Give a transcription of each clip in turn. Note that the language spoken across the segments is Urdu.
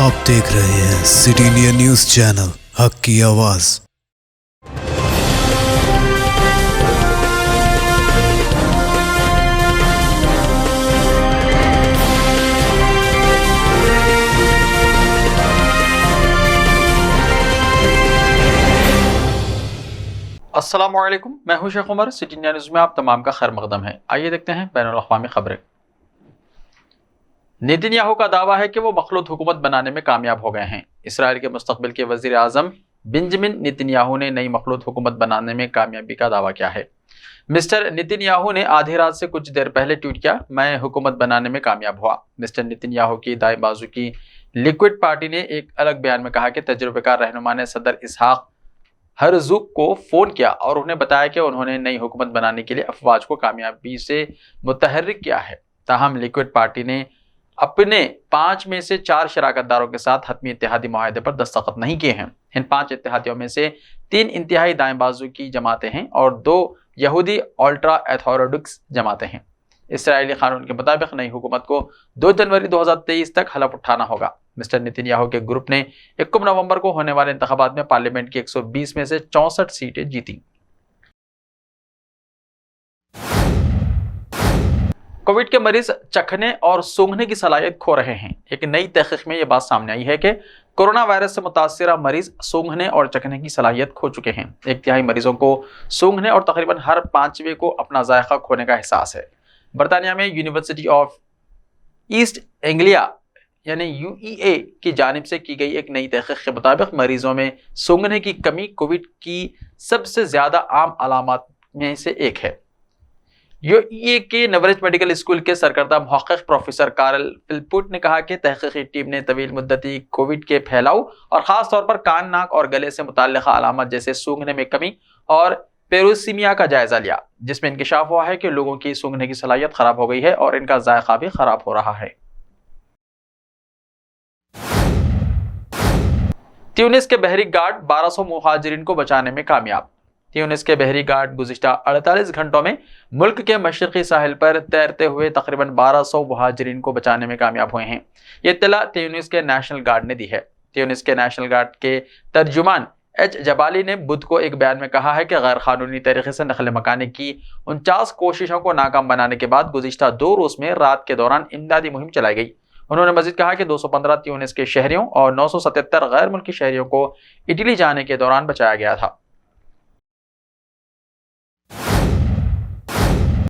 آپ دیکھ رہے ہیں سٹی انڈیا نیوز چینل، حق کی آواز۔ السلام علیکم، میں ہوں شیخ عمر۔ سٹی انڈیا نیوز میں آپ تمام کا خیر مقدم ہے۔ آئیے دیکھتے ہیں بین الاقوامی خبریں۔ نیتن یاہو کا دعویٰ ہے کہ وہ مخلوط حکومت بنانے میں کامیاب ہو گئے ہیں۔ اسرائیل کے مستقبل کے وزیر اعظم بنجمن نیتن یاہو نے نئی مخلوط حکومت بنانے میں کامیابی کا دعویٰ کیا ہے۔ مسٹر نیتن یاہو نے آدھی رات سے کچھ دیر پہلے ٹویٹ کیا، میں حکومت بنانے میں کامیاب ہوا۔ مسٹر نیتن یاہو کی دائیں بازو کی لیکوڈ پارٹی نے ایک الگ بیان میں کہا کہ تجربہ کار رہنما نے صدر اسحاق ہرزوگ کو فون کیا اور انہیں بتایا کہ انہوں نے نئی حکومت بنانے کے لیے افواج کو کامیابی سے متحرک کیا ہے۔ تاہم لیکوڈ پارٹی نے اپنے 5 میں سے 4 شراکت داروں کے ساتھ حتمی اتحادی معاہدے پر دستخط نہیں کیے ہیں۔ ان 5 اتحادیوں میں سے 3 انتہائی دائیں بازو کی جماعتیں ہیں اور 2 یہودی الٹرا ایتھورڈکس جماعتیں ہیں۔ اسرائیلی قانون کے مطابق نئی حکومت کو 2 جنوری 2023 تک حلف اٹھانا ہوگا۔ مسٹر نیتن یاہو کے گروپ نے 21 نومبر کو ہونے والے انتخابات میں پارلیمنٹ کی 120 میں سے 64 سیٹیں جیتیں۔ کووڈ کے مریض چکھنے اور سونگھنے کی صلاحیت کھو رہے ہیں۔ ایک نئی تحقیق میں یہ بات سامنے آئی ہے کہ کورونا وائرس سے متاثرہ مریض سونگھنے اور چکھنے کی صلاحیت کھو چکے ہیں۔ 1/3 مریضوں کو سونگھنے اور تقریباً ہر 5ویں کو اپنا ذائقہ کھونے کا احساس ہے۔ برطانیہ میں یونیورسٹی آف ایسٹ انگلیا یعنی UEA کی جانب سے کی گئی ایک نئی تحقیق کے مطابق مریضوں میں سونگھنے کی کمی کووڈ کی سب سے زیادہ عام علامات میں سے ایک ہے۔ UEA کے نوریچ میڈیکل اسکول کے سرکردہ محقق پروفیسر کارل فلپوٹ نے کہا کہ تحقیقی ٹیم نے طویل مدتی کووڈ کے پھیلاؤ اور خاص طور پر کان، ناک اور گلے سے متعلقہ علامات جیسے سونگھنے میں کمی اور پیروسیمیا کا جائزہ لیا، جس میں انکشاف ہوا ہے کہ لوگوں کی سونگھنے کی صلاحیت خراب ہو گئی ہے اور ان کا ذائقہ بھی خراب ہو رہا ہے۔ تیونس کے بحری گارڈ 1200 مہاجرین کو بچانے میں کامیاب۔ تیونس کے بحری گارڈ گزشتہ 48 گھنٹوں میں ملک کے مشرقی ساحل پر تیرتے ہوئے تقریباً 1200 مہاجرین کو بچانے میں کامیاب ہوئے ہیں۔ یہ اطلاع تیونس کے نیشنل گارڈ نے دی ہے۔ تیونس کے نیشنل گارڈ کے ترجمان ایچ جبالی نے بدھ کو ایک بیان میں کہا ہے کہ غیر قانونی طریقے سے نقل مکانی کی 49 کوششوں کو ناکام بنانے کے بعد گزشتہ 2 روز میں رات کے دوران امدادی مہم چلائی گئی۔ انہوں نے مزید کہا کہ 215 تیونس کے شہریوں اور 977 غیر ملکی شہریوں کو اٹلی جانے کے دوران بچایا گیا تھا۔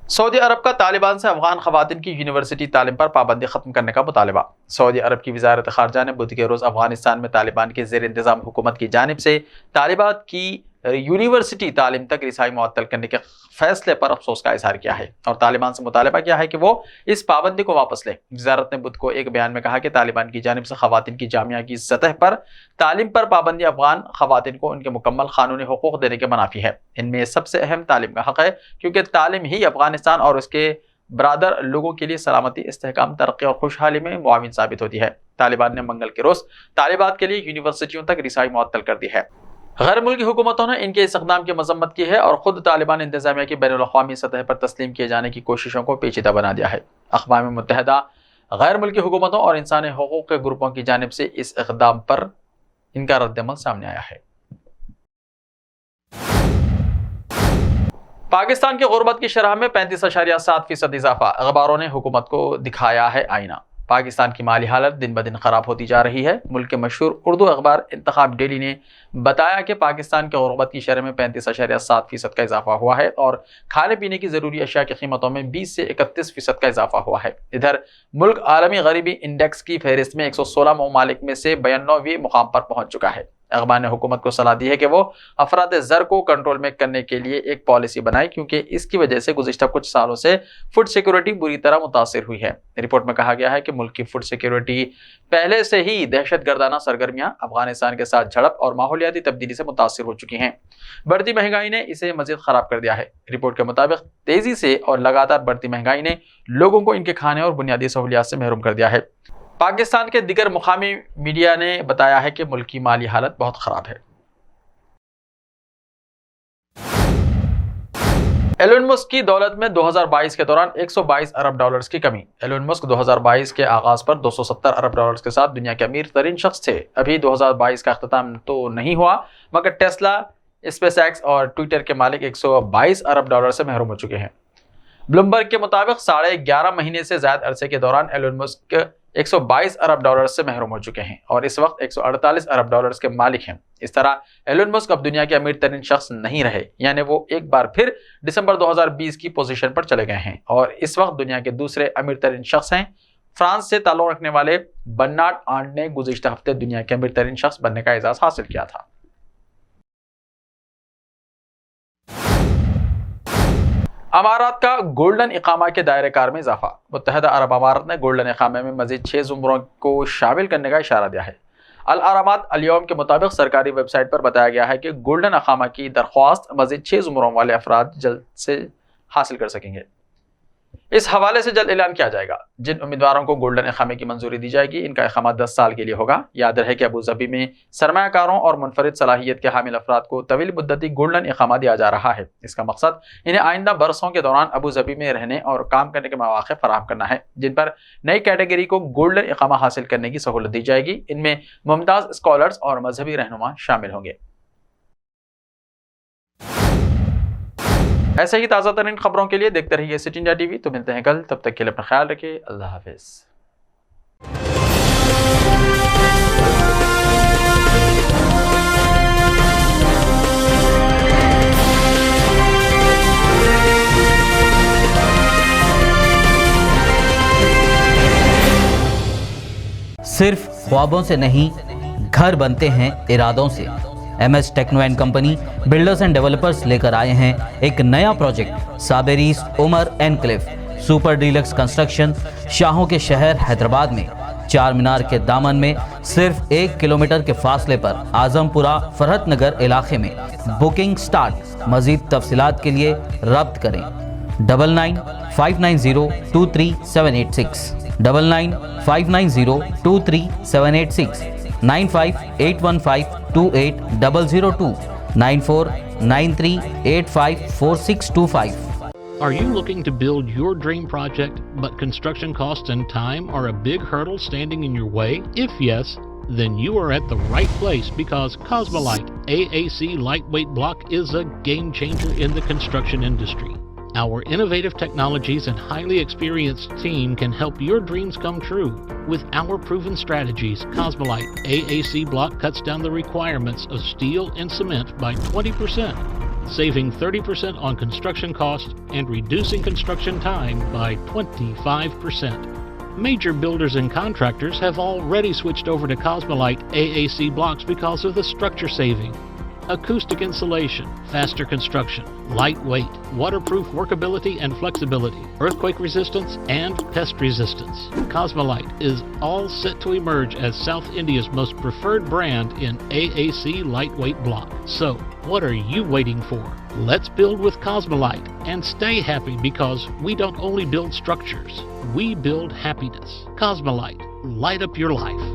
سعودی عرب کا طالبان سے افغان خواتین کی یونیورسٹی تعلیم پر پابندی ختم کرنے کا مطالبہ۔ سعودی عرب کی وزارت خارجہ نے بدھ کے روز افغانستان میں طالبان کے زیر انتظام حکومت کی جانب سے طالبات کی یونیورسٹی تعلیم تک رسائی معطل کرنے کے فیصلے پر افسوس کا اظہار کیا ہے اور طالبان سے مطالبہ کیا ہے کہ وہ اس پابندی کو واپس لے۔ وزارت نے بدھ کو ایک بیان میں کہا کہ طالبان کی جانب سے خواتین کی جامعہ کی سطح پر تعلیم پر پابندی افغان خواتین کو ان کے مکمل قانونی حقوق دینے کے منافی ہے۔ ان میں سب سے اہم تعلیم کا حق ہے، کیونکہ تعلیم ہی افغانستان اور اس کے برادر لوگوں کے لیے سلامتی، استحکام، ترقی اور خوشحالی میں معاون ثابت ہوتی ہے۔ طالبان نے منگل کے روز طالبات کے لیے یونیورسٹیوں تک رسائی معطل کر دی ہے۔ غیر ملکی حکومتوں نے ان کے اس اقدام کی مذمت کی ہے اور خود طالبان انتظامیہ کی بین الاقوامی سطح پر تسلیم کیے جانے کی کوششوں کو پیچیدہ بنا دیا ہے۔ اقوام متحدہ غیر ملکی حکومتوں اور انسانی حقوق کے گروپوں کی جانب سے اس اقدام پر ان کا رد عمل سامنے آیا ہے۔ پاکستان کی غربت کی شرح میں 35.7% اضافہ، اخباروں نے حکومت کو دکھایا ہے آئینہ۔ پاکستان کی مالی حالت دن بدن خراب ہوتی جا رہی ہے۔ ملک کے مشہور اردو اخبار انتخاب ڈیلی نے بتایا کہ پاکستان کے غربت کی شرح میں 35.7% کا اضافہ ہوا ہے اور کھانے پینے کی ضروری اشیاء کی قیمتوں میں 20 سے 31% کا اضافہ ہوا ہے۔ ادھر ملک عالمی غریبی انڈیکس کی فہرست میں 116 ممالک میں سے 92ویں مقام پر پہنچ چکا ہے۔ اخبار نے حکومت کو صلاح دی ہے کہ وہ افراط زر کو کنٹرول میں کرنے کے لیے ایک پالیسی بنائے، کیونکہ اس کی وجہ سے گزشتہ کچھ سالوں سے فوڈ سیکیورٹی بری طرح متاثر ہوئی ہے۔ رپورٹ میں کہا گیا ہے کہ ملک کی فوڈ سیکیورٹی پہلے سے ہی دہشت گردانہ سرگرمیاں، افغانستان کے ساتھ جھڑپ اور ماحولیاتی تبدیلی سے متاثر ہو چکی ہیں۔ بڑھتی مہنگائی نے اسے مزید خراب کر دیا ہے۔ رپورٹ کے مطابق تیزی سے اور لگاتار بڑھتی مہنگائی نے لوگوں کو ان کے کھانے اور بنیادی سہولیات سے محروم کر دیا ہے۔ پاکستان کے دیگر مقامی میڈیا نے بتایا ہے کہ ملک کی مالی حالت بہت خراب ہے۔ ایلون مسک کی دولت میں 2022 کے دوران 122 ارب ڈالرز کی کمی۔ ایلون مسک 2022 کے آغاز پر 270 ارب ڈالرز کے ساتھ دنیا کے امیر ترین شخص تھے۔ ابھی 2022 کا اختتام تو نہیں ہوا مگر ٹیسلا، اسپیس ایکس اور ٹویٹر کے مالک 122 ارب ڈالر سے محروم ہو چکے ہیں۔ بلومبرگ کے مطابق 11.5 مہینے سے زائد عرصے کے دوران ایلون مسک 122 ارب ڈالر سے محروم ہو چکے ہیں اور اس وقت 148 ارب ڈالرز کے مالک ہیں۔ اس طرح ایلون مسک اب دنیا کے امیر ترین شخص نہیں رہے، یعنی وہ ایک بار پھر دسمبر 2020 کی پوزیشن پر چلے گئے ہیں اور اس وقت دنیا کے دوسرے امیر ترین شخص ہیں۔ فرانس سے تعلق رکھنے والے برنارڈ آرنٹ نے گزشتہ ہفتے دنیا کے امیر ترین شخص بننے کا اعزاز حاصل کیا تھا۔ امارات کا گولڈن اقامہ کے دائرہ کار میں اضافہ۔ متحدہ عرب امارات نے گولڈن اقامہ میں مزید 6 زمروں کو شامل کرنے کا اشارہ دیا ہے۔ الاہرامات الیوم کے مطابق سرکاری ویب سائٹ پر بتایا گیا ہے کہ گولڈن اقامہ کی درخواست مزید 6 زمروں والے افراد جلد سے حاصل کر سکیں گے۔ اس حوالے سے جلد اعلان کیا جائے گا۔ جن امیدواروں کو گولڈن اقامے کی منظوری دی جائے گی ان کا اقامہ 10 سال کے لیے ہوگا۔ یاد رہے کہ ابوظہبی میں سرمایہ کاروں اور منفرد صلاحیت کے حامل افراد کو طویل مدتی گولڈن اقامہ دیا جا رہا ہے۔ اس کا مقصد انہیں آئندہ برسوں کے دوران ابوظہبی میں رہنے اور کام کرنے کے مواقع فراہم کرنا ہے، جن پر نئی کیٹیگری کو گولڈن اقامہ حاصل کرنے کی سہولت دی جائے گی۔ ان میں ممتاز اسکالرز اور مذہبی رہنما شامل ہوں گے۔ ایسے ہی تازہ ترین خبروں کے لیے دیکھتے رہیے سٹی انڈیا ٹی وی۔ تو ملتے ہیں کل، تب تک کے لیے اپنا خیال رکھیے۔ اللہ حافظ۔ صرف خوابوں سے نہیں، گھر بنتے ہیں ارادوں سے۔ M S techno and company builders and developers لے کر آئے ہیں ایک نیا project, Sabriz Umar enclave super deluxe construction, شاہوں کے شہر حیدرآباد میں، چار مینار کے دامن میں، صرف 1 کلومیٹر کے فاصلے پر، اعظم پورہ فرحت نگر علاقے میں۔ Booking start. مزید تفصیلات کے لیے رابطہ کریں 9959023786 9959023786 9581528002 9493854625. Are you looking to build your dream project, but construction costs and time are a big hurdle standing in your way? If yes, then you are at the right place, because Cosmolite AAC lightweight block is a game changer in the construction industry. Our innovative technologies and highly experienced team can help your dreams come true. With our proven strategies, Cosmolite AAC block cuts down the requirements of steel and cement by 20%, saving 30% on construction costs and reducing construction time by 25%. Major builders and contractors have already switched over to Cosmolite AAC blocks because of the structure saving. Acoustic insulation, faster construction, lightweight, waterproof workability and flexibility, earthquake resistance and pest resistance. Cosmolite is all set to emerge as South India's most preferred brand in AAC lightweight block. So, what are you waiting for? Let's build with Cosmolite and stay happy, because we don't only build structures, we build happiness. Cosmolite, light up your life.